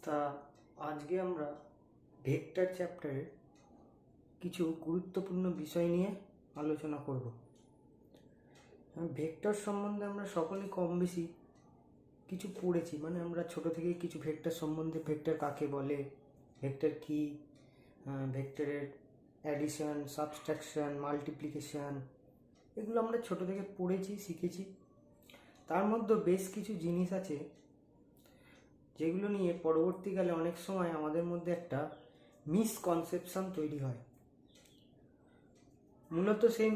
তা আজকে আমরা ভেক্টর চ্যাপ্টারের কিছু গুরুত্বপূর্ণ বিষয় নিয়ে আলোচনা করব। ভেক্টর সম্বন্ধে আমরা সকলেই কম বেশি কিছু পড়েছি, মানে আমরা ছোট থেকেই কিছু ভেক্টর সম্বন্ধে, ভেক্টর কাকে বলে, ভেক্টর কি, ভেক্টরের অ্যাডিশন, সাবট্রাকশন, মাল্টিপ্লিকেশন, এগুলো আমরা ছোট থেকে পড়েছি, শিখেছি। তার মধ্যে বেশ কিছু জিনিস আছে যেগুলো নিয়ে পরবর্তীকালে অনেক সময় আমাদের মধ্যে একটা মিসকনসেপশন তৈরি হয়। মূলত সেই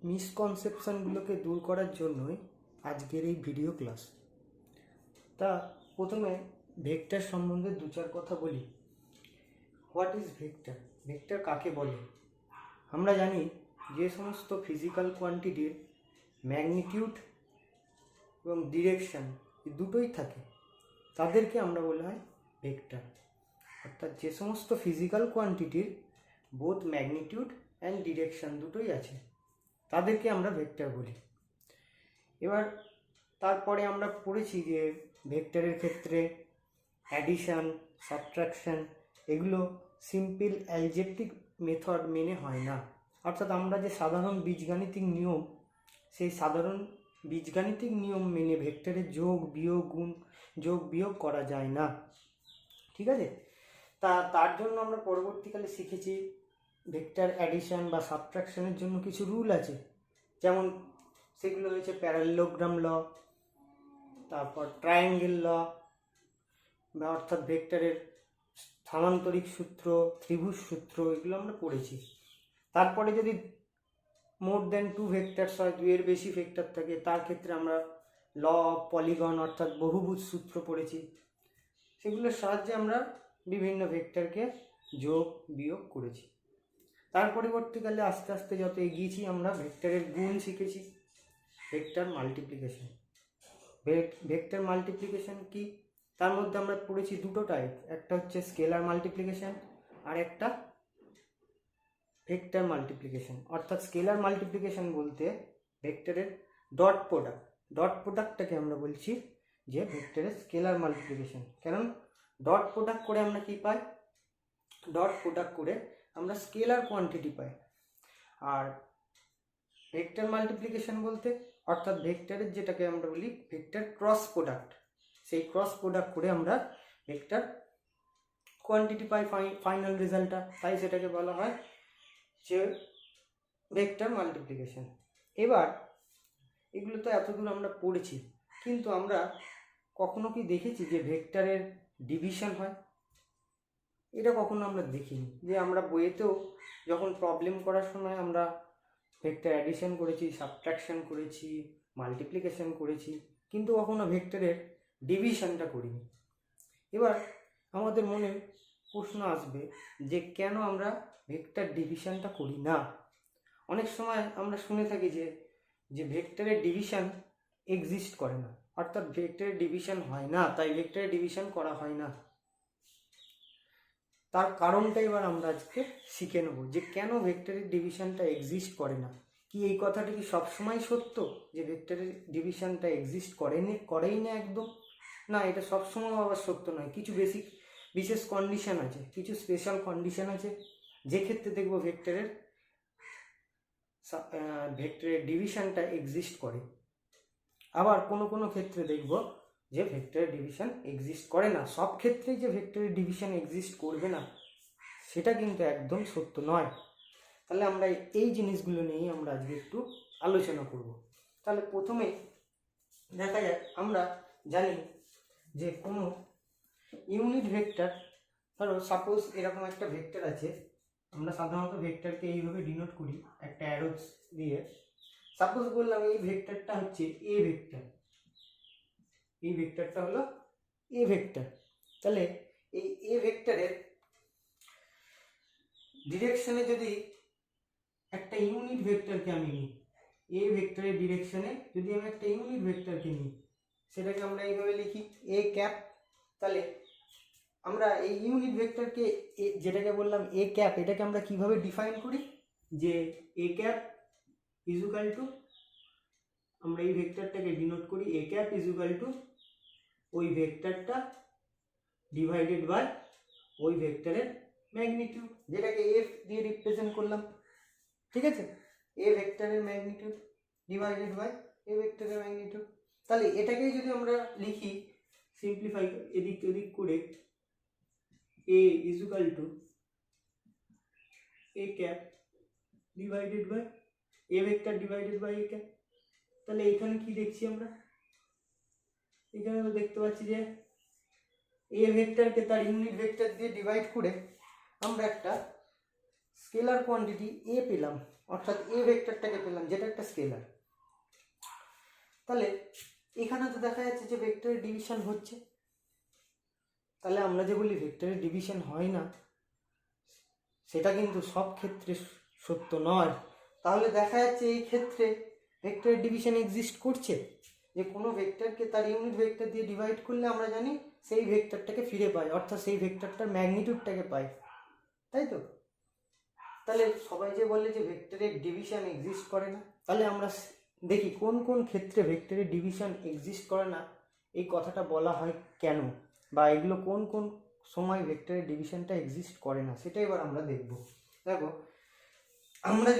মিসকনসেপশনগুলোকে দূর করার জন্যই আজকের এই ভিডিও ক্লাস। তা প্রথমে ভেক্টর সম্বন্ধে দু চার কথা বলি। What is vector? ভেক্টর কাকে বলে? আমরা জানি যে সমস্ত ফিজিক্যাল কোয়ান্টিটির ম্যাগনিটিউড এবং ডিরেকশন দুটোই থাকে তাদেরকে আমরা বলা হয় ভেক্টর। অর্থাৎ যে সমস্ত ফিজিক্যাল কোয়ান্টিটির বোথ ম্যাগনিটিউড অ্যান্ড ডিরেকশন দুটোই আছে তাদেরকে আমরা ভেক্টর বলি। এবার তারপরে আমরা পড়েছি যে ভেক্টরের ক্ষেত্রে অ্যাডিশন, সাবট্রাকশন এগুলো সিম্পল অ্যালজেব্রিক মেথড মেনে হয় না। অর্থাৎ আমরা যে সাধারণ বীজগাণিতিক নিয়ম, সেই সাধারণ বীজগাণিতিক নিয়ম মেনে ভেক্টরের যোগ বিয়োগ করা যায় না। ঠিক আছে? তার জন্য আমরা পরবর্তীকালে শিখেছি ভেক্টর অ্যাডিশন বা সাবট্রাকশনের জন্য কিছু রুল আছে, যেমন সেগুলো হয়েছে প্যারালেলোগ্রাম ল, তারপর ট্রায়াঙ্গেল ল, বা অর্থাৎ ভেক্টরের সামান্তরিক সূত্র, ত্রিভুজ সূত্র, এগুলো আমরা পড়েছি। তারপরে যদি মোর দেন টু ভেক্টরস হয়, দুইয়ের বেশি ভেক্টর থাকে, তার ক্ষেত্রে আমরা ল অফ পলিগন অর্থাৎ বহুভুজ সূত্র পড়েছি। সেগুলোর সাহায্যে আমরা বিভিন্ন ভেক্টরকে যোগ বিয়োগ করেছি। তার পরবর্তীকালে আস্তে আস্তে যত এগিয়েছি আমরা ভেক্টরের গুণ শিখেছি। ভেক্টর মাল্টিপ্লিকেশন, ভেক্টর মাল্টিপ্লিকেশন কি, তার মধ্যে আমরা পড়েছি দুটো টাইপ, একটা হচ্ছে স্কেলার মাল্টিপ্লিকেশন আর একটা ভেক্টর মাল্টিপ্লিকেশন। অর্থাৎ স্কেলার মাল্টিপ্লিকেশন বলতে ভেক্টরের ডট প্রোডাক্টটাকে আমরা বলছি যে ভেক্টরের স্কেলার মাল্টিপ্লিকেশন। কারণ ডট প্রোডাক্ট করে আমরা কি পাই? ডট প্রোডাক্ট করে আমরা স্কেলার কোয়ান্টিটি পাই। আর ভেক্টর মাল্টিপ্লিকেশন বলতে অর্থাৎ ভেক্টরের যেটাকে আমরা বলি ভেক্টর ক্রস প্রোডাক্ট, সেই ক্রস প্রোডাক্ট করে আমরা ভেক্টর কোয়ান্টিটি পাই, ফাইনাল রেজাল্টটা, তাই সেটাকে বলা হয় যে ভেক্টর মাল্টিপ্লিকেশন। এবার এগুলো তো এতদূর আমরা পড়েছি, কিন্তু আমরা কখনো কি দেখেছি যে ভেক্টরের ডিভিশন হয়? এটা কখনো আমরা দেখিনি। যে আমরা বইয়েতেও যখন প্রবলেম করার সময় আমরা ভেক্টর অ্যাডিশন করেছি, সাবট্রাকশন করেছি, মাল্টিপ্লিকেশন করেছি, কিন্তু কখনো ভেক্টরের ডিভিশনটা করিনি। এবার আমাদের মনে প্রশ্ন আসবে যে কেন আমরা ভেক্টর ডিভিশনটা করি না। অনেক সময় আমরা শুনে থাকি যে ভেক্টরের ডিভিশন এক্সিস্ট করে না, অর্থাৎ ভেক্টরের ডিভিশন হয় না, তাই ভেক্টরের ডিভিশন করা হয় না। তার কারণটা এবার আমরা আজকে শিখে নেব যে কেন ভেক্টরের ডিভিশনটা এক্সিস্ট করে না। কি এই কথাটা কি সবসময় সত্য যে ভেক্টরের ডিভিশনটা এক্সিস্ট করেই না একদম? না, এটা সবসময় আবার সত্য নয়। কিছু বিশেষ কন্ডিশন আছে, কিছু স্পেশাল কন্ডিশন আছে, যে ক্ষেত্রে দেখব ভেক্টরের ডিভিশনটা এক্সিস্ট করে। আবার কোনো কোনো ক্ষেত্রে দেখব যে ভেক্টরের ডিভিশন এক্সিস্ট করে না। সব ক্ষেত্রেই যে ভেক্টরের ডিভিশন এক্সিস্ট করবে না সেটা কিন্তু একদম সত্য নয়। তাহলে আমরা এই জিনিসগুলো নিয়েই আমরা আজকে একটু আলোচনা করব। তাহলে প্রথমে দেখা যাক, আমরা জানি যে কোনো ইউনিট ভেক্টর, ধরো সাপোজ এরকম একটা ভেক্টর আছে, আমরা সাধারণত ভেক্টরকে এইভাবে ডিনোট করি একটা অ্যারো দিয়ে। সাপোজ বললাম এই ভেক্টরটা হচ্ছে এ ভেক্টর, এই ভেক্টরটা হলো এ ভেক্টর। তাহলে এই এ ভেক্টরের ডিরেকশনে যদি একটা ইউনিট ভেক্টরকে আমি নিই, এ ভেক্টরের ডিরেকশনে যদি আমি একটা ইউনিট ভেক্টরকে নিই, সেটাকে আমরা এইভাবে লিখি এ ক্যাপ। তাহলে আমরা এই ইউনিট ভেক্টরকে যেটাকে বললাম এ ক্যাপ, এটাকে আমরা কিভাবে ডিফাইন করি? যে এ ক্যাপ ইজুকাল টু, আমরা এই ভেক্টরটাকে ডিনোট করি এ ক্যাপ ইজুকাল টু ওই ভেক্টরটা ডিভাইডেড বাই ওই ভেক্টরের ম্যাগনিটিউড, যেটাকে এফ দিয়ে রিপ্রেজেন্ট করলাম। ঠিক আছে, এ ভেক্টরের ম্যাগনিটিউড ডিভাইডেড বাই এ ভেক্টরের ম্যাগনিটিউড। তাহলে এটাকেই যদি আমরা লিখি সিম্পলিফাই এদিক ওদিক করে, A is equal to A cap divided by A vector divided by A cap. তাহলে এখানে কি দেখছি আমরা, এখানে তো দেখতে পাচ্ছি যে এ ভেক্টরকে তার ইউনিট ভেক্টর দিয়ে ডিভাইড করে আমরা একটা স্কেলার কোয়ান্টিটি এ পেলাম, অর্থাৎ এ ভেক্টরটাকে পেলাম, যেটা একটা স্কেলার। তাহলে এখানে তো দেখা যাচ্ছে যে ভেক্টরের ডিভিশন হচ্ছে। তাহলে আমরা যে বলি ভেক্টরের ডিভিশন হয় না, সেটা কিন্তু সব ক্ষেত্রে সত্য নয়। তাহলে দেখা যাচ্ছে এই ক্ষেত্রে ভেক্টরের ডিভিশন এক্সিস্ট করছে, যে কোনো ভেক্টরকে তার ইউনিট ভেক্টর দিয়ে ডিভাইড করলে আমরা জানি সেই ভেক্টরটাকে ফিরে পাই, অর্থাৎ সেই ভেক্টরটার ম্যাগনিটিউডটাকে পাই, তাই তো? তাহলে সবাই যে বলে যে ভেক্টরের ডিভিশন এক্সিস্ট করে না, তাহলে আমরা দেখি কোন কোন ক্ষেত্রে ভেক্টরের ডিভিশন এক্সিস্ট করে না, এই কথাটা বলা হয় কেন, বা এগুলো কোন কোন সময় ভেক্টরের ডিভিশনটা এক্সিস্ট করে না, সেটা এবার আমরা দেখব। দেখো, আমরা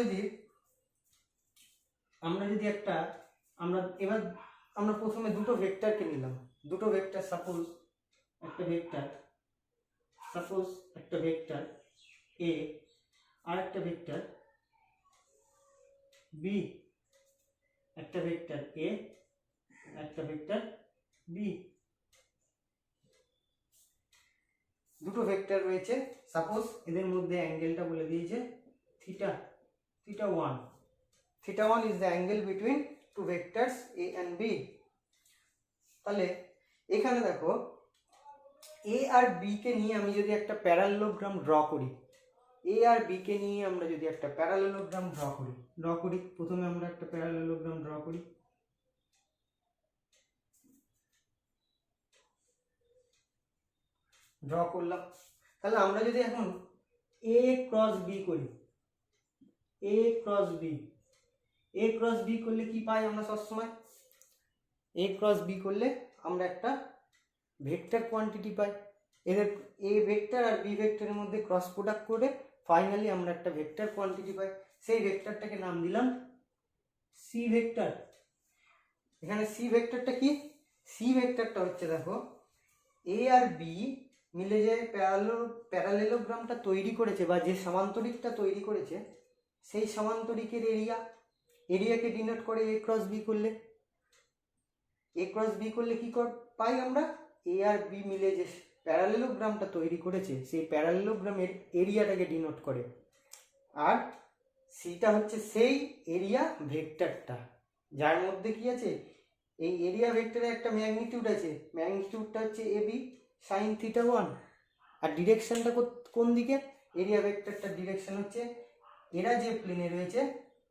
যদি একটা আমরা প্রথমে দুটো ভেক্টরকে নিলাম, দুটো ভেক্টর, সাপোজ একটা ভেক্টর এ আর একটা ভেক্টর বি, একটা ভেক্টর এ একটা ভেক্টর বি, দুটো ভেক্টর রয়েছে। সাপোজ এদের মধ্যে অ্যাঙ্গেলটা বলে দিয়েছে theta, theta 1 is the angle between two vectors a and b। তাহলে এখানে দেখো, a আর b কে নিয়ে আমি যদি একটা প্যারালেলোগ্রাম ড্র করি, a আর b কে নিয়ে আমরা যদি একটা প্যারালেলোগ্রাম ড্র করি, প্রথমে আমরা একটা প্যারালেলোগ্রাম ড্র করি। ড্র করলাম। তাহলে আমরা যদি এখন a ক্রস b করি, a ক্রস b করলে কি পাই আমরা সবসময়? a ক্রস b করলে আমরা একটা ভেক্টর কোয়ান্টিটি পাই। এদের a ভেক্টর আর b ভেক্টরের মধ্যে ক্রস প্রোডাক্ট করে ফাইনালি আমরা একটা ভেক্টর কোয়ান্টিটি পাই। সেই ভেক্টরটাকে নাম দিলাম c ভেক্টর। এখানে c ভেক্টরটা কি? c ভেক্টরটা হচ্ছে, দেখো, a আর b মিলে যে প্যারালেলোগ্রামটা তৈরি করেছে, বা যে সমান্তরিকটা তৈরি করেছে, সেই সমান্তরিকের এরিয়াকে ডিনোট করে a ক্রস b করলে। a ক্রস b করলে কি পাই আমরা? a আর b মিলে যে প্যারালেলোগ্রামটা তৈরি করেছে, সেই প্যারালেলোগ্রামের এরিয়াটাকে ডিনোট করে। আর সিটা হচ্ছে সেই এরিয়া ভেক্টরটা, যার মধ্যে কি আছে? এই এরিয়া ভেক্টরে একটা ম্যাগনিটিউড আছে, ম্যাগনিটিউডটা হচ্ছে ab sin theta 1। আর ডিরেকশনটা কোন দিকে? এরিয়া ভেক্টরটার ডিরেকশন হচ্ছে, এরা যে প্লেনে রয়েছে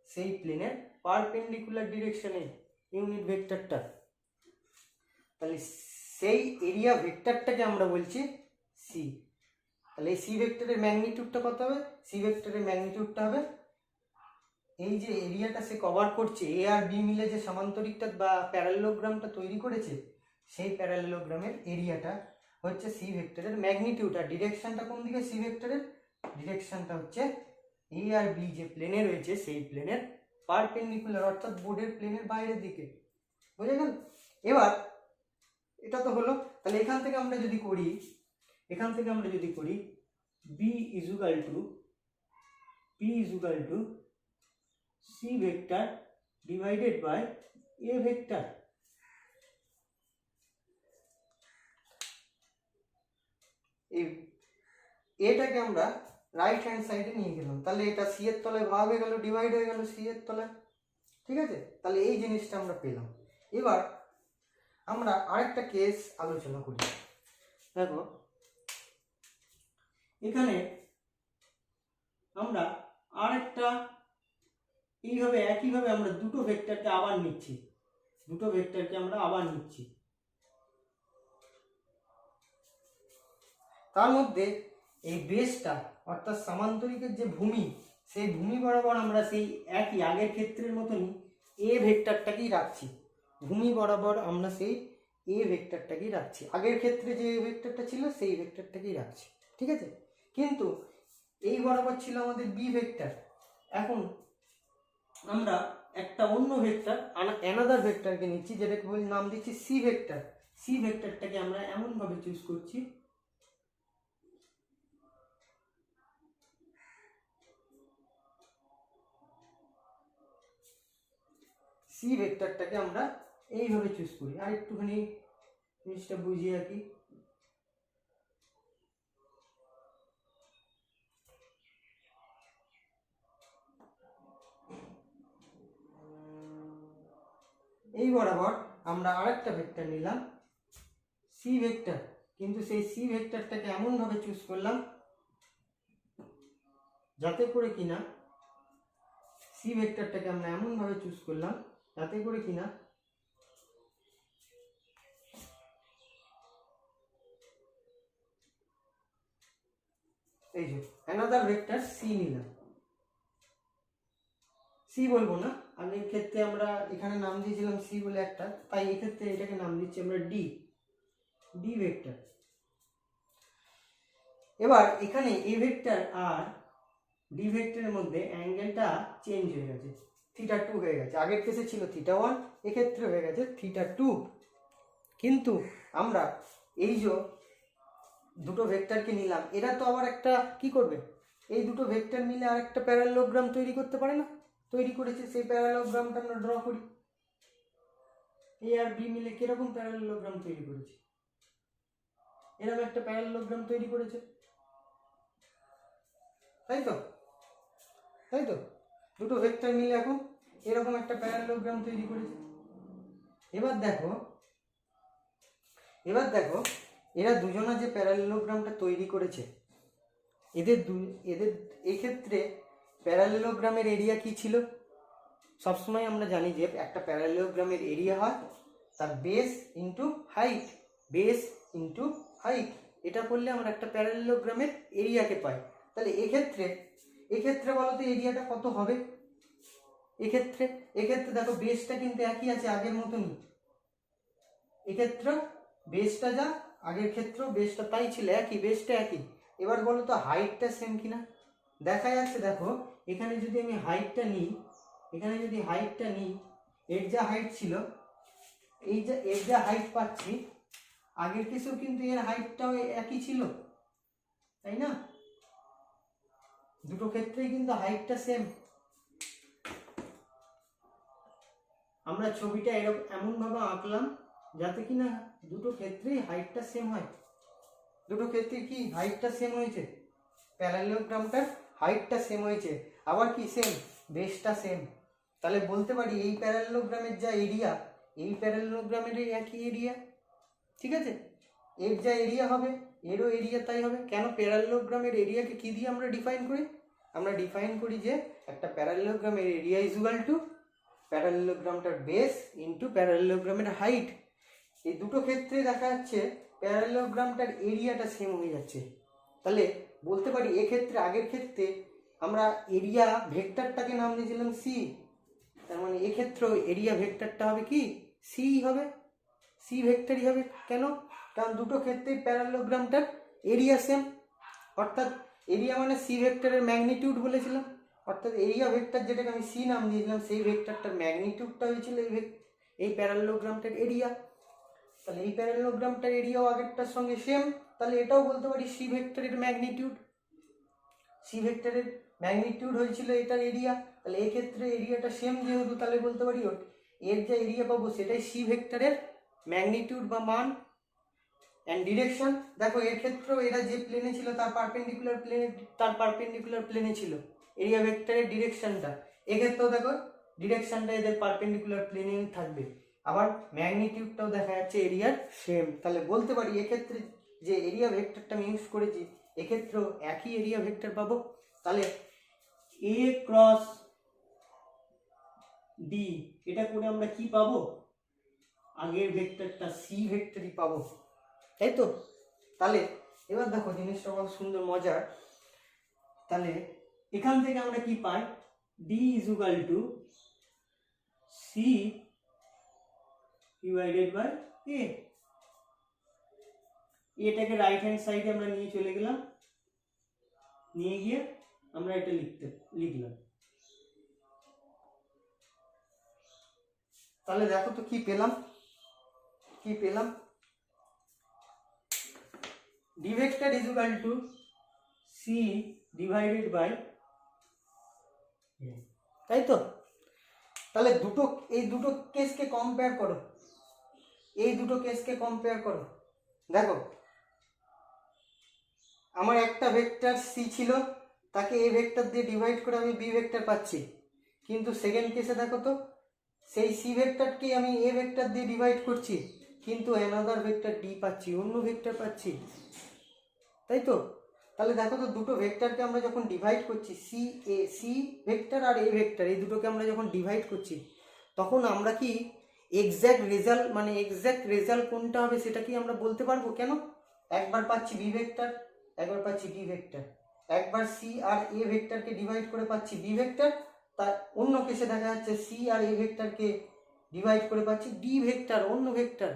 সেই প্লেনের পারপেন্ডিকুলার ডিরেকশনে ইউনিট ভেক্টরটা। তাহলে সেই এরিয়া ভেক্টরটাকে আমরা বলছি সি। তাহলে এই সি ভেক্টরের ম্যাগনিটিউডটা কত হবে? সি ভেক্টরের ম্যাগনিটিউডটা হবে, এই যে এরিয়াটা সে কভার করছে, এ আর বি মিলে যে সমান্তরিকটা বা প্যারালেলোগ্রামটা তৈরি করেছে, সেই প্যারালেলোগ্রামের এরিয়াটা হচ্ছে সি ভেক্টরের ম্যাগনিটিউড। আর ডিরেকশনটা কোন দিকে? সি ভেক্টরের ডিরেকশনটা হচ্ছে এ আর বি যে প্লেনে রয়েছে সেই প্লেনের পারপেন্ডিকুলার, অর্থাৎ বোর্ডের প্লেনের বাইরের দিকে। বুঝে গেল? এবার এটা তো হলো। তাহলে এখান থেকে আমরা যদি করি b is equal to c vector divided by a vector। এটাকে আমরা রাইট হ্যান্ড সাইডে নিয়ে গেলাম, তাহলে এটা সি এর তলায় ভাগ হয়ে গেল, ডিভাইড হয়ে গেল সি এর তলায়। ঠিক আছে, তাহলে এই জিনিসটা আমরা পেলাম। এবার আমরা আরেকটা কেস আলোচনা করি। দেখো, এখানে আমরা আরেকটা একইভাবে আমরা দুটো ভেক্টরকে আবার নিচ্ছি, তার মধ্যে এই বেসটা, অর্থাৎ সমান্তরিকের যে ভূমি, সেই ভূমি বরাবর আমরা সেই একই আগের ক্ষেত্রের মতনই এ ভেক্টরটাকেই রাখছি। ভূমি বরাবর আমরা সেই এ ভেক্টরটাকেই রাখছি, আগের ক্ষেত্রে যে ভেক্টরটা ছিল সেই ভেক্টরটাকেই রাখছি, ঠিক আছে। কিন্তু এই বরাবর ছিল আমাদের বি ভেক্টর, এখন আমরা একটা অন্য ভেক্টর অ্যানাদার ভেক্টরকে নিচ্ছি, যেটাকে বলি নাম দিচ্ছি সি ভেক্টর। সি ভেক্টরটাকে আমরা এমনভাবে চুজ করছি, সি ভেক্টরটাকে আমরা এইভাবে চুজ করি। আর একটুখানি জিনিসটা বুঝিয়ে রাখি, এই বরাবর আমরা আরেকটা ভেক্টর নিলাম সি ভেক্টর, কিন্তু সেই সি ভেক্টরটাকে এমনভাবে চুজ করলাম যাতে করে কিনা সি ভেক্টরটাকে আমরা এমনভাবে চুজ করলাম যাতে করে কিনা এই যে অ্যানাদার ভেক্টর সি নিলাম, সি বলবো না, আগের ক্ষেত্রে আমরা এখানে নাম দিয়েছিলাম সি বলে একটা, তাই এক্ষেত্রে এটাকে নাম দিচ্ছি আমরা ডি, ডি ভেক্টর। এবার এখানে এ ভেক্টর আর ডি ভেক্টরের মধ্যে অ্যাঙ্গেলটা চেঞ্জ হয়ে গেছে, θ2 হয়ে গেছে। আগের কেসে ছিল θ1, এক্ষেত্রে হয়ে গেছে θ2। কিন্তু আমরা এই যে দুটো ভেক্টরকে নিলাম, এরা তো আবার একটা কি করবে, এই দুটো ভেক্টর মিলে আর একটা প্যারালেলোগ্রাম তৈরি করতে পারে না? তৈরি করেছে, সেই প্যারালেলোগ্রামটা আমরা ড্র করি। এ আর বি মিলে কিরকম প্যারালেলোগ্রাম তৈরি করেছে, এরকম একটা প্যারালেলোগ্রাম তৈরি করেছে, তাই তো? তাই তো, দুটো ভেক্টর মিলে এখন এরকম একটা প্যারালেলোগ্রাম তৈরি করেছে। এবার দেখো এরা দুজনা যে প্যারালেলোগ্রামটা তৈরি করেছে, এদের এক্ষেত্রে প্যারালেলোগ্রামের এরিয়া কি ছিল? সবসময় আমরা জানি যে একটা প্যারালেলোগ্রামের এরিয়া হয় তার base into height, base into height, এটা করলে আমরা একটা প্যারালেলোগ্রামের এরিয়াকে পাই। তাহলে এক্ষেত্রে বলো তো এরিয়াটা কত হবে? এক্ষেত্রে দেখো বেসটা কিন্তু একই আছে, আগের মতনই। এক্ষেত্রে বেসটা যা, আগের ক্ষেত্রে বেসটা তাই ছিল, একই, বেসটা একই। এবার বলো তো হাইটটা সেম কিনা? দেখা যাচ্ছে, দেখো এখানে যদি আমি হাইটটা নিই, এর যা হাইট ছিল, এর যা হাইট পাচ্ছি, আগের কেসেও কিন্তু এর হাইটটাও একই ছিল, তাই না? দুটো ক্ষেত্রেই কিন্তু হাইটটা সেম। আমরা ছবিটা এমন ভাবে আঁকলাম যাতে কিনা দুটো ক্ষেত্রেই হাইটটা সেম হয়। দুটো ক্ষেত্রে কি হাইটটা সেম হয়েছে, প্যারালেলোগ্রামটার হাইটটা সেম হয়েছে, আবার কি সেম, বেসটা সেম। তাহলে বলতে পারি এই প্যারালেলোগ্রামের যা এরিয়া, এই প্যারালেলোগ্রামের একই এরিয়া, ঠিক আছে? এর যা এরিয়া হবে এরও এরিয়া তাই হবে। কেন? প্যারালেলোগ্রামের এরিয়াকে কি দিয়ে আমরা ডিফাইন করি? আমরা ডিফাইন করি যে একটা প্যারালেলোগ্রামের এরিয়া ইজ ইকুয়াল টু প্যারালেলোগ্রামটার বেস ইন্টু প্যারালেলোগ্রামের হাইট। এই দুটো ক্ষেত্রে দেখা যাচ্ছে প্যারালেলোগ্রামটার এরিয়াটা সেম হয়ে যাচ্ছে। তাহলে বলতে পারি এক্ষেত্রে, আগের ক্ষেত্রে আমরা এরিয়া ভেক্টরটাকে নাম দিয়েছিলাম সি, তার মানে এক্ষেত্রেও এরিয়া ভেক্টরটা হবে কি, সি হবে, সি ভেক্টরই হবে। কেন? কারণ দুটো ক্ষেত্রেই প্যারালেলোগ্রামটার এরিয়া সেম, অর্থাৎ এরিয়া মানে সি ভেক্টরের ম্যাগনিটিউড বলেছিলাম, অর্থাৎ এরিয়া ভেক্টর যেটাকে আমি সি নাম দিয়েছিলাম সেই ভেক্টরটার ম্যাগনিটিউডটা হয়েছিল এই প্যারালেলোগ্রামটার এরিয়া। তাহলে এই প্যারালেলোগ্রামটার এরিয়াও আগেরটার সঙ্গে সেম, তাহলে এটাও বলতে পারি সি ভেক্টরের ম্যাগনিটিউড। সি ভেক্টরের ম্যাগনিটিউড হয়েছিল এটার এরিয়া, তাহলে এই ক্ষেত্রে এরিয়াটা সেম যেহেতু, তাহলে বলতে পারি এর যে এরিয়া পাবো সেটাই সি ভেক্টরের ম্যাগনিটিউড বা মান। অ্যান্ড ডিরেকশন, দেখো এর ক্ষেত্রেও এরা যে প্লেনে ছিল তার পারপেন্ডিকুলার প্লেনে ছিল এরিয়া ভেক্টরের ডিরেকশনটা। এক্ষেত্রেও দেখো ডিরেকশনটা এদের পারপেন্ডিকুলার প্লেনে থাকবে, আবার ম্যাগনিটিউডটাও দেখা যাচ্ছে এরিয়ার সেম। তাহলে বলতে পারি এক্ষেত্রে যে এরিয়া ভেক্টরটা আমি ইউজ করেছি এক্ষেত্রেও একই এরিয়া ভেক্টর পাবো। তাহলে এ ক্রস ডি এটা করে আমরা কি পাবো, আগের ভেক্টরটা সি ভেক্টরই পাবো, তাই তো? তাহলে এবার দেখো জিনিসটা কত সুন্দর মজার। তাহলে এখান থেকে আমরা কি পাই, D is equal to C divided by A. এটাকে রাইট হ্যান্ড সাইডে আমরা নিয়ে চলে গেলাম, নিয়ে গিয়ে আমরা এটা লিখলাম। তাহলে দেখো তো কি পেলাম, D vector is equal to C divided by, তাই তো? তাহলে এই দুটো কেসকে কম্পেয়ার করো, দেখো আমার একটা ভেক্টর সি ছিল, তাকে এ ভেক্টর দিয়ে ডিভাইড করে আমি বি ভেক্টর পাচ্ছি, কিন্তু সেকেন্ড কেসে দেখো তো সেই সি ভেক্টরকে আমি এ ভেক্টর দিয়ে ডিভাইড করছি, কিন্তু অ্যানাদার ভেক্টর ডি পাচ্ছি, অন্য ভেক্টর পাচ্ছি, তাই তো? তাহলে দেখো তো দুটো ভেক্টরকে আমরা যখন ডিভাইড করছি, সি ভেক্টর আর এ ভেক্টর, এই দুটোকে আমরা যখন ডিভাইড করছি, তখন আমরা কি এক্স্যাক্ট রেজাল্ট কোনটা হবে সেটা কি আমরা বলতে পারবো? কেন? একবার পাচ্ছি বি ভেক্টর, একবার পাচ্ছি ডি ভেক্টর, একবার সি আর এ ভেক্টরকে ডিভাইড করে পাচ্ছি বি ভেক্টর, তার অন্য কেসে দেখা যাচ্ছে সি আর এ ভেক্টরকে ডিভাইড করে পাচ্ছি ডি ভেক্টর, অন্য ভেক্টর।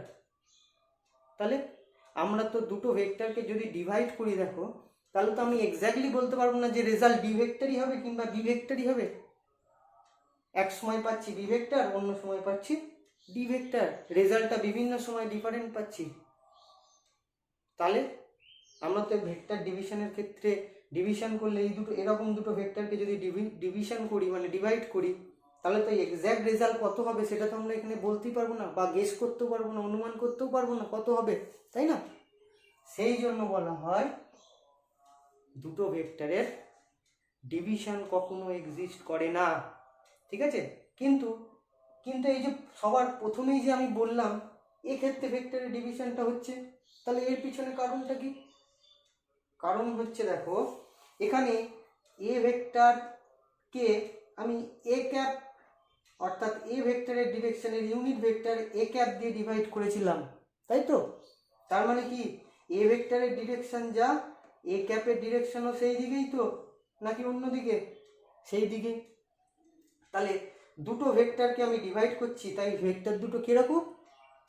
তাহলে আমরা তো দুটো ভেক্টরকে যদি ডিভাইড করি দেখো, তাহলে তো আমি এক্স্যাক্টলি বলতে পারবো না যে রেজাল্ট ডি ভেক্টরই হবে কিংবা বি ভেক্টরই হবে। এক সময় পাচ্ছি বি ভেক্টর, অন্য সময় পাচ্ছি ডি ভেক্টর, রেজাল্টটা বিভিন্ন সময় ডিফারেন্ট পাচ্ছি। তাহলে আমরা তো ভেক্টর ডিভিশনের ক্ষেত্রে ডিভিশন করলে এরকম দুটো ভেক্টরকে যদি ডিভিশন করি মানে ডিভাইড করি, তাহলে তো এক্স্যাক্ট রেজাল্ট কত হবে সেটা তো আমরা এখানে বলতেই পারবো না, বা গেস করতেও পারবো না, অনুমান করতেও পারবো না কত হবে, তাই না? সেই জন্য বলা হয় দুটো ভেক্টরের ডিভিশন কখনো এক্সিস্ট করে না, ঠিক আছে? কিন্তু এই যে সবার প্রথমেই যে আমি বললাম এক্ষেত্রে ভেক্টরের ডিভিশনটা হচ্ছে, তাহলে এর পিছনে কারণটা কি? কারণ হচ্ছে দেখো এখানে এ ভেক্টরকে আমি এ ক্যাপ, অর্থাৎ এ ভেক্টরের ডিরেকশনের ইউনিট ভেক্টর এ ক্যাপ দিয়ে ডিভাইড করেছিলাম, তাই তো? তার মানে কি এ ভেক্টরের ডিরেকশন যা, এ ক্যাপের ডিরেকশনও সেই দিকেই তো, নাকি অন্য দিকে? সেই দিকে। তাহলে দুটো ভেক্টরকে আমি ডিভাইড করছি, তাই ভেক্টর দুটো কিরকম?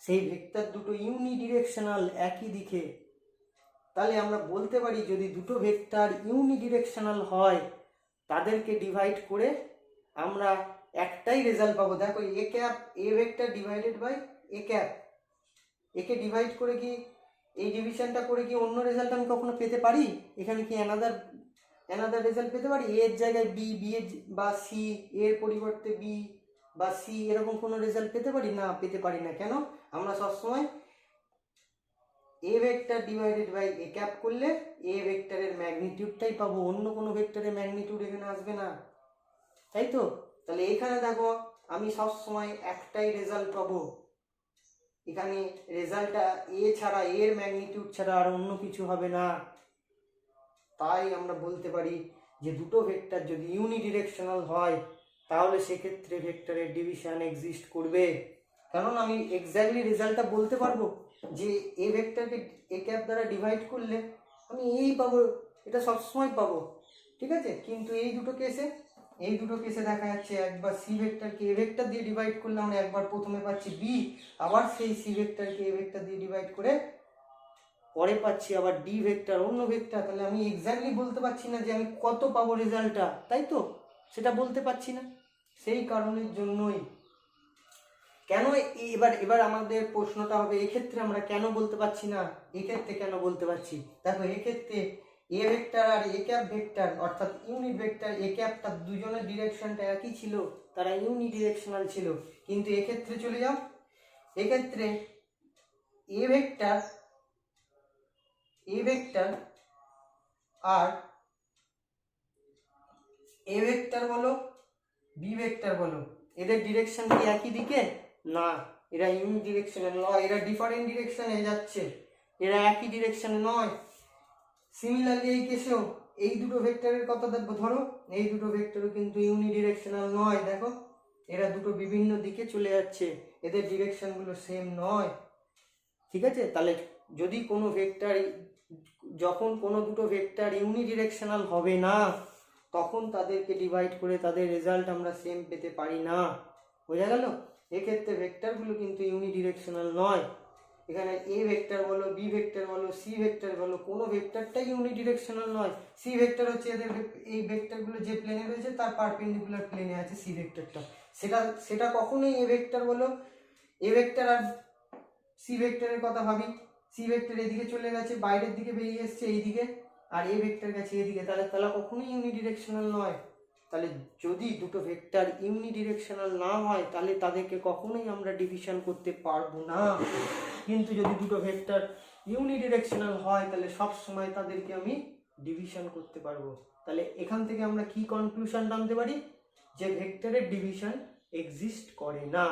সেই ভেক্টর দুটো ইউনিডিরেকশনাল, একই দিকে। তাহলে আমরা বলতে পারি যদি দুটো ভেক্টর ইউনিডিরেকশনাল হয় তাদেরকে ডিভাইড করে আমরা একটাই রেজাল্ট পাবো। দেখো A cap, A vector divided by A cap, একে ডিভাইড করে কি এই ডিভিশনটা করে কি অন্য রেজাল্ট আমি কখনো পেতে পারি? এখানে কি অ্যানাদার রেজাল্ট পেতে পারি? এর জায়গায় বি, বি এর বা সি, এর পরিবর্তে বি বা সি, এরকম কোনো রেজাল্ট পেতে পারি না? পেতে পারি না। কেন? আমরা সবসময় A vector divided by A cap করলে এ ভেক্টরের ম্যাগনিটিউডটাই পাবো, অন্য কোনো ভেক্টরের ম্যাগনিটিউড এখানে আসবে না, তাই তো? তাহলে এখানে দেখো আমি সবসময় একটাই রেজাল্ট পাবো, এখানে রেজাল্টটা এ ছাড়া, এর ম্যাগনিটিউড ছাড়া আর অন্য কিছু হবে না। তাই আমরা বলতে পারি যে দুটো ভেক্টর যদি ইউনিডিরেকশনাল হয় তাহলে সেক্ষেত্রে ভেক্টরের ডিভিশন এক্সিস্ট করবে, কারণ আমি এক্স্যাক্টলি রেজাল্টটা বলতে পারবো যে এ ভেক্টরকে এ ক্যাপ দ্বারা ডিভাইড করলে আমি এই পাবো, এটা সবসময় পাবো, ঠিক আছে? কিন্তু এই দুটো কেসে দেখা যাচ্ছে একবার সি ভেক্টরকে এ ভেক্টর দিয়ে ডিভাইড করলে আমরা একবার প্রথমে পাচ্ছি বি, আবার সেই সি ভেক্টরকে এ ভেক্টর দিয়ে ডিভাইড করে পরে পাচ্ছি আবার ডি ভেক্টর, অন্য ভেক্টর। তাহলে আমি এক্স্যাক্টলি বলতে পারছি না যে আমি কত পাবো রেজাল্টটা, তাই তো? সেটা বলতে পারছি না। সেই কারণের জন্যই কেন এবার আমাদের প্রশ্নটা হবে এক্ষেত্রে আমরা কেন বলতে পারছি না, এক্ষেত্রে কেন বলতে পারছি? দেখো এক্ষেত্রে এ ভেক্টর আর এ ক্যাপ ভেক্টর, অর্থাৎ ইউনিট ভেক্টর এ ক্যাপ, তার দুজনের ডিরেকশনটা একই ছিল, তারা ইউনিডিরেকশনাল ছিল। কিন্তু এক্ষেত্রে চলে যাও, এক্ষেত্রে এ ভেক্টর আর এ ভেক্টর বলো বি ভেক্টর বলো, এদের ডিরেকশন কি একই দিকে? না, এরা ইউনিডিরেকশনাল নয়, এরা ডিফারেন্ট ডিরেকশনে যাচ্ছে, এরা একই ডিরেকশনে নয়। সিমিলারলি এই কেসেও এই দুটো ভেক্টরের কথা দেখবো, ধরো এই দুটো ভেক্টরও কিন্তু ইউনিডিরেকশনাল নয়, দেখো এরা দুটো বিভিন্ন দিকে চলে যাচ্ছে, এদের ডিরেকশনগুলো সেম নয়, ঠিক আছে? তাহলে যদি কোনো ভেক্টর, যখন কোনো দুটো ভেক্টর ইউনিডিরেকশনাল হবে না তখন তাদেরকে ডিভাইড করে তাদের রেজাল্ট আমরা সেম পেতে পারি না, বোঝা গেল? এক্ষেত্রে ভেক্টরগুলো কিন্তু ইউনিডিরেকশনাল নয়। এখানে এ ভেক্টর বলো, বি ভেক্টর বলো, সি ভেক্টর বলো, কোনো ভেক্টরটাই ইউনিডিরেকশনাল নয়। সি ভেক্টর হচ্ছে এদের এই ভেক্টরগুলো যে প্লেনে রয়েছে তার পারপেন্ডিকুলার প্লেনে আছে সি ভেক্টরটা, সেটা কখনোই এ ভেক্টর বলো। এ ভেক্টর আর সি ভেক্টরের কথা ভাবি, সি ভেক্টর এদিকে চলে গেছে, বাইরের দিকে বেরিয়ে এসছে এইদিকে, আর এ ভেক্টর গেছে এদিকে, তাহলে কখনোই ইউনিডিরেকশনাল নয়। তাহলে যদি দুটো ভেক্টর ইউনিডিরেকশনাল না হয় তাহলে তাদেরকে কখনোই আমরা ডিভিশন করতে পারবো না। কিন্তু যদি দুটো ভেক্টর ইউনিডিরেকশনাল হয় তাহলে সব সময় তাদেরকে আমি ডিভিশন করতে পারবো। তাহলে এখান থেকে আমরা কি কনক্লুশন টানতে পারি, যে ভেক্টরের ডিভিশন এক্সিস্ট করে না।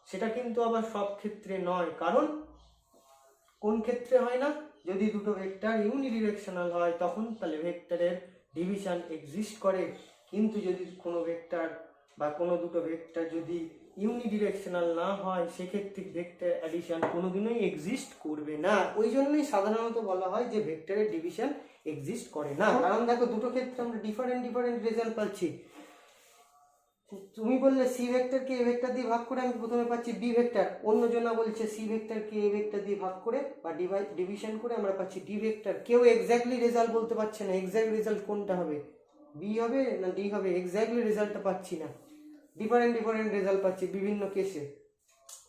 সেটা কিন্তু আবার সব ক্ষেত্রে নয়, কারণ কোন ক্ষেত্রে হয় না, যদি দুটো ভেক্টর ইউনিডিরেকশনাল হয় তখন তাহলে ভেক্টরের ডিভিশন এক্সিস্ট করে। কিন্তু যদি কোনো ভেক্টর বা কোনো দুটো ভেক্টর যদি ইউনিডিরেকশনাল না হয় সেক্ষেত্রে ভেক্টর অ্যাডিশন কোনোদিনই এক্সিস্ট করবে না। ওই জন্যই সাধারণত বলা হয় যে ভেক্টরের ডিভিশন এক্সিস্ট করে না। কারণ দেখো দুটো ক্ষেত্রে আমরা ডিফারেন্ট রেজাল্ট পাচ্ছি। তুমি বললে সি ভেক্টরকে এ ভেক্টর দিয়ে ভাগ করে আমি প্রথমে পাচ্ছি বি ভেক্টর, অন্যজনা বলছে সি ভেক্টরকে এ ভেক্টর দিয়ে ভাগ করে বা ডিভিশন করে আমরা পাচ্ছি ডি ভেক্টর। কেউ এক্স্যাক্টলি রেজাল্ট বলতে পারছে না, এক্স্যাক্ট রেজাল্ট কোনটা হবে, বি হবে না ডি হবে, এক্স্যাক্টলি রেজাল্টটা পাচ্ছি না, ডিফারেন্ট রেজাল্ট পাচ্ছি বিভিন্ন কেসে।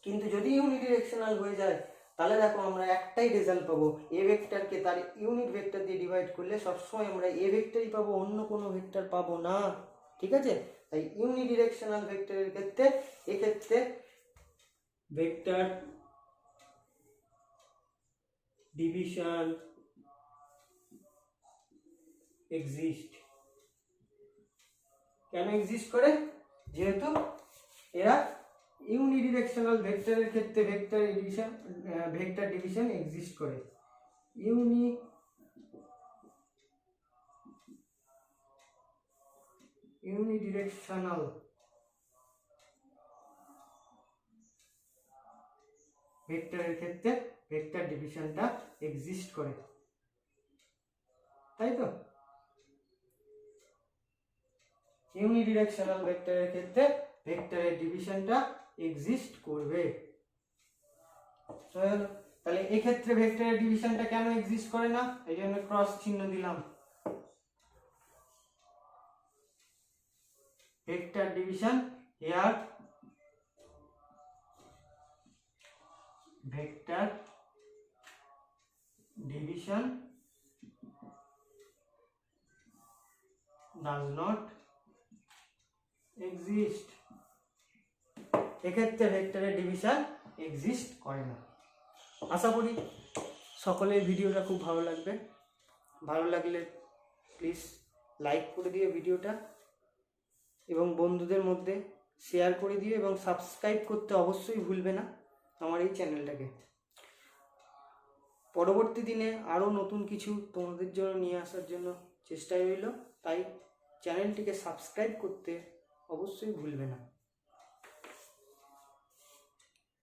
কিন্তু যদি ইউনিডিরেকশনাল হয়ে যায় তাহলে দেখো আমরা একটাই রেজাল্ট পাবো, এ ভেক্টরকে তার ইউনিট ভেক্টর দিয়ে ডিভাইড করলে সবসময় আমরা এ ভেক্টরই পাবো, অন্য কোনো ভেক্টর পাবো না। ঠিক আছে, তাই ইউনিডিরেকশনাল ভেক্টরের ক্ষেত্রে এক্ষেত্রে ভেক্টর ডিভিশন এক্সিস্ট। কেন এক্সিস্ট করে, যেহেতু এরা ইউনিডিরেকশনাল ভেক্টরের ক্ষেত্রে ভেক্টর ডিভিশন এক্সিস্ট করে। ইউনিডিরেকশনাল ভেক্টরের ক্ষেত্রে ভেক্টর ডিভিশনটা এক্সিস্ট করে, তাই তো। ইউনিডিরেকশনাল ভেক্টরের ক্ষেত্রে ভেক্টরের ডিভিশনটা এক্সিস্ট করবে। তাহলে এই ক্ষেত্রে ভেক্টরের ডিভিশনটা কেন এক্সিস্ট করে না, এই জন্য ক্রস চিহ্ন দিলাম। Vector division here, vector division does not exist। এক্ষেত্রে ভেক্টরের ডিভিশন এক্সিস্ট করে না। আশা করি সকলের ভিডিওটা খুব ভালো লাগবে। ভালো লাগলে প্লিজ লাইক করে দিও ভিডিওটা এবং বন্ধুদের মধ্যে শেয়ার করে দিও এবং সাবস্ক্রাইব করতে অবশ্যই ভুলবে না আমার এই চ্যানেলটাকে। পরবর্তী দিনে আরও নতুন কিছু তোমাদের জন্য নিয়ে আসার জন্য চেষ্টা রইল, তাই চ্যানেলটিকে সাবস্ক্রাইব করতে অবশ্যই ভুলবে না।